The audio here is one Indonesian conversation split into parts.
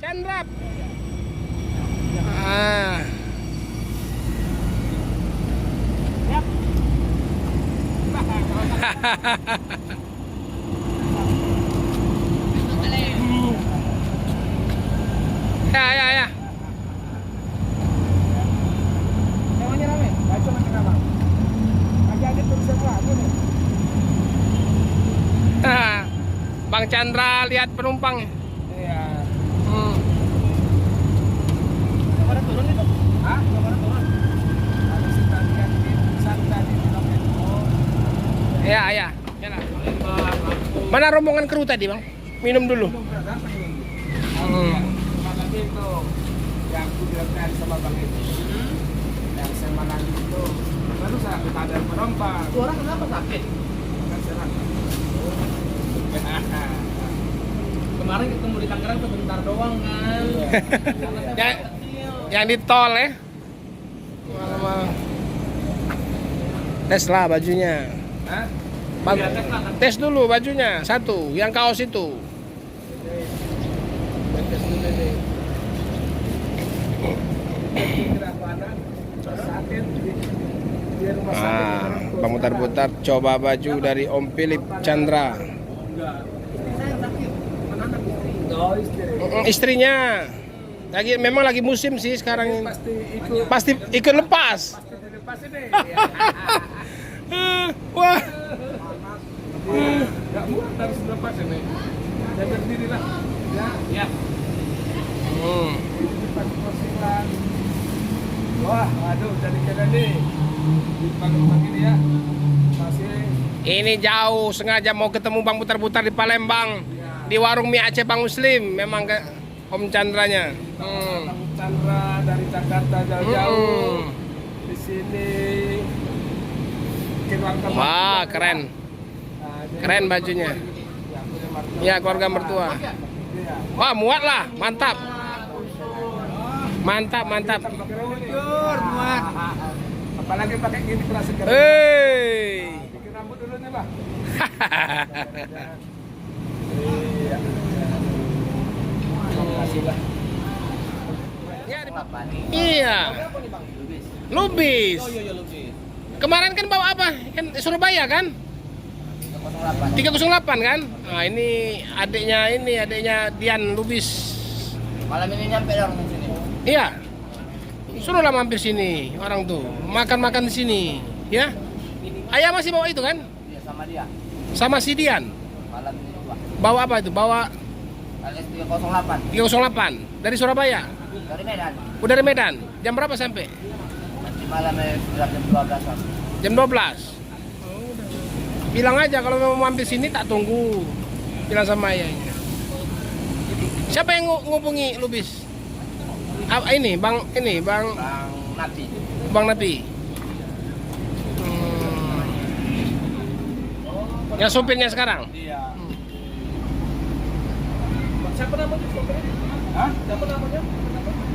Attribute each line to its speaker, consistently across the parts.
Speaker 1: Chandra. Ah. Ya.
Speaker 2: Semuanya rame, gak cuma kenapa. Lagi ada tulisan lagi nih.
Speaker 1: Bang Chandra lihat penumpang.
Speaker 2: Iya.
Speaker 1: Yang mana turun itu?
Speaker 2: Hah? Yang mana turun? Harus kita lihat di tulisan tadi di loket. Oh.
Speaker 1: Ya. Yalah. Mana rombongan kru tadi, Bang? Minum dulu.
Speaker 2: Tadi itu yang aku bilang tadi sama Bang itu. Yang saya malang itu. Baru saya ada penumpang.
Speaker 1: Orang kenapa sakit?
Speaker 3: Kemarin ketemu di Tangerang sebentar doang kan.
Speaker 1: Yang di tol ya. Tes lah bajunya.
Speaker 2: Hah?
Speaker 1: Tes dulu bajunya satu, yang kaos itu. Bang mutar-putar coba baju dari Om Philip Chandra. Istrinya memang lagi musim sih sekarang ini. Pasti ikut lepas. Wah.
Speaker 2: Enggak muat harus lepas ini. Ya berdirilah. Ya. Wah, aduh jadi kena nih. Di pagi-pagi ini ya. Masih
Speaker 1: Ini jauh, sengaja mau ketemu Bang putar-putar di Palembang. Di warung mie Aceh Bang Muslim, memang ke Om Chandranya.
Speaker 2: Bang Chandra dari Jakarta jauh-jauh. Di sini bikin warga
Speaker 1: Wah, keren. Keren bajunya. Ya, keluarga mertua. Wah, muat lah, mantap. Mantap.
Speaker 2: Jujur, muat. Apalagi pakai gini keras sekarang. Bikin rambut dulu nih, Bah. Iya. Makasih, Bah.
Speaker 1: Iya. Lubis. Kemarin kan bawa apa? Kan Surabaya kan? 308 kan? Nah, ini adiknya Dian Lubis.
Speaker 3: Malam ini nyampe orang di sini.
Speaker 1: Iya. Suruhlah mampir sini orang tuh. Makan-makan di sini, ya. Ayah masih bawa itu kan?
Speaker 3: Iya, sama dia.
Speaker 1: Sama si Dian.
Speaker 3: Malam ini Pak.
Speaker 1: Bawa apa itu? Bawa
Speaker 3: Alias 308
Speaker 1: 308 dari Surabaya.
Speaker 3: dari Medan.
Speaker 1: Udah dari Medan. Jam berapa sampai?
Speaker 3: Nanti malam sudah jam 12-an.
Speaker 1: Jam 12. Bilang aja kalau mau mampir sini tak tunggu. Bilang sama ayahnya. Siapa yang ngubungi Lubis? Ini Bang
Speaker 3: Bang Nabi.
Speaker 1: Bang Nabi. Yang sopirnya sekarang?
Speaker 2: Iya. Siapa namanya sopirnya? Hah? Siapa namanya?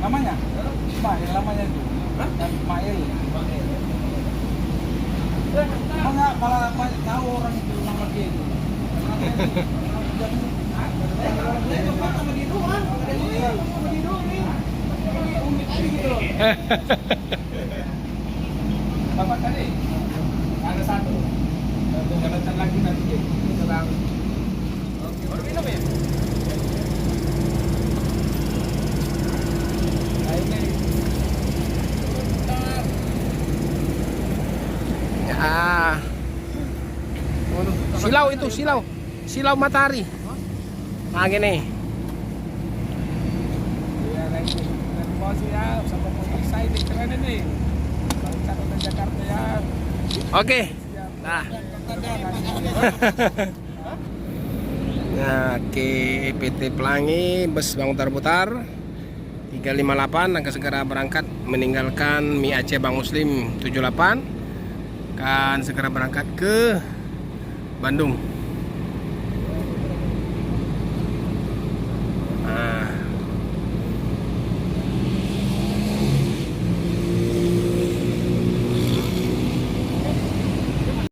Speaker 2: Namanya? Ismail namanya itu. Hah? Ismail. Mana malah banyak tahu orang itu nama dia itu. Bapak tadi ada satu. Jangan lagi nanti serang. Oke, baru minum ya?
Speaker 1: Ya. Silau itu, silau matahari. Nah gini.
Speaker 2: Iya, lagi. Mau siap sama mau bisa ini keren ini. Bangsa Kota Jakarta ya.
Speaker 1: Oke. Nah. Nah, oke, PT Pelangi bus Bang putar 358 akan segera berangkat meninggalkan mie Aceh Bang Muslim 78 akan segera berangkat ke Bandung.